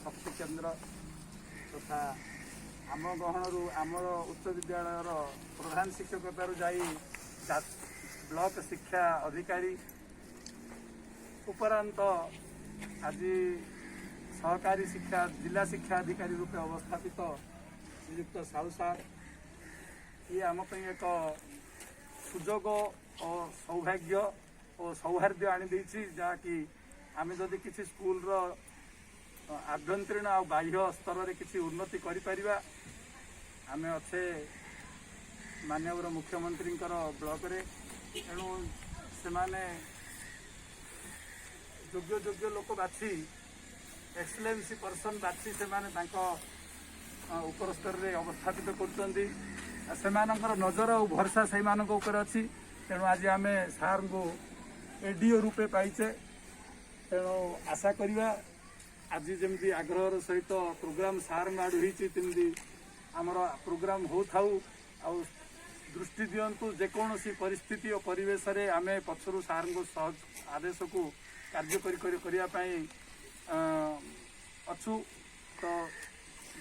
शक्ति केन्द्र तथा आम गहणु आमर उच्च विद्यालय प्रधान शिक्षकतार ब्लॉक शिक्षा अधिकारी उपरांत आज सहकारी शिक्षा जिला शिक्षा अधिकारी रूपे अवस्थापित श्रीयुक्त साहू सार ये आम एक सुजोग और सौभाग्य और सौहार्द आनी जहाँकि आम जदि किसी स्कूल आभ्यंतरीण आ बाह्य स्तर में किसी उन्नति करिपरिबा आम अच्छे माननीय मुख्यमंत्री ब्लॉक रे तेणु से योग्य योग्य लोक बाछी एक्सलेंसी पर्सन बाछी से उपर स्तर में अवस्थापित कर नजर और भरसा से अच्छी तेणु आज आम सार को एडीओ रूपे पाइचे तेणु आशा करवा आज जमी आग्रह सहित प्रोग्राम सार आड़ होती आमर प्रोग्राम हो थाऊ आ दृष्टि दिंतु जेकोसी परिस्थिति और परिवेश रे आम पछरु सार को सहज आदेश को कार्यकारी करने अच्छु तो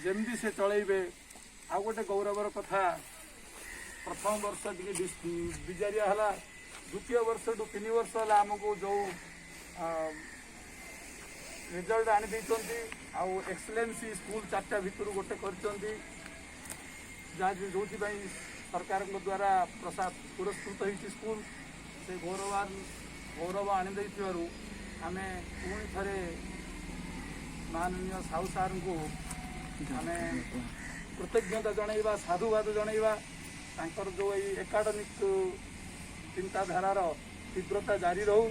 जमी से चलैबे आ गोटे गौरवर कथा प्रथम वर्ष विजारिया है द्वितीय वर्ष 3 वर्ष है आमको जो रिजल्ट आनी आउ एक्सलेंसी स्कूल 4टा भितर गोटे कर जो सरकार द्वारा प्रसाद पुरस्कृत होती स्कूल से गौरव आनी आम पुणी थे माननीय साहू सार को आम कृतज्ञता जनइबा साधुवाद जनइबा तांकर जो एकाडेमिक चिंताधारार तीव्रता जारी रहू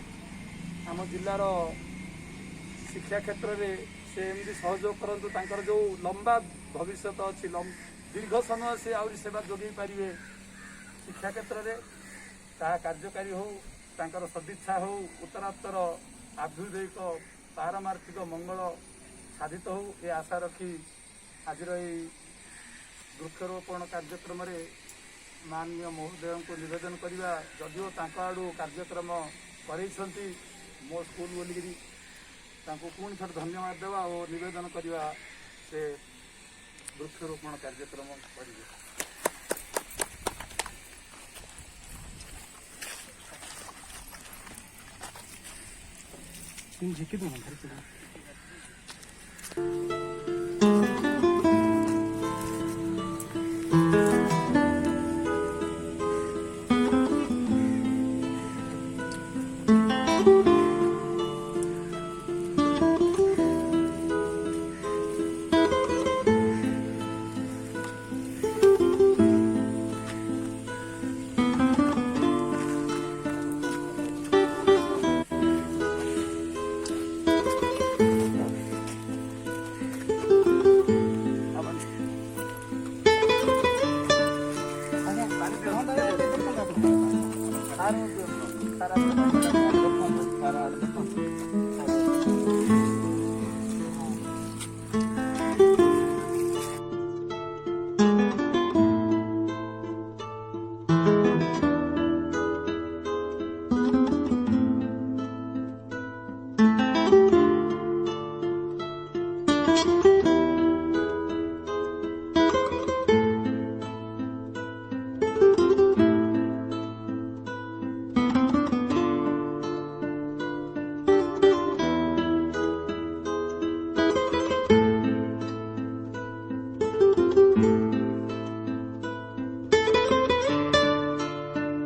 आम जिलार शिक्षा क्षेत्र में से एमती सहयोग करंतु तांकर जो लंबा भविष्य अच्छी दीर्घ समय से आउरी सेवा जोगई पारे शिक्षा क्षेत्र में ता कार्यकारी हो तांकर सदिच्छा हो उत्तरात्तर आभ्युदयिक पारमार्थिक मंगल साधित हो ये आशा रखी आज वृक्षरोपण कार्यक्रम में माननीय महोदय को निवेदन करवा जदिओ आड़ू कार्यक्रम करते मो स्कूल बोलिकी पुणी थे धन्यवाद देवा और निवेदन करवा से वृक्षरोपण कार्यक्रम करेंगे। सारा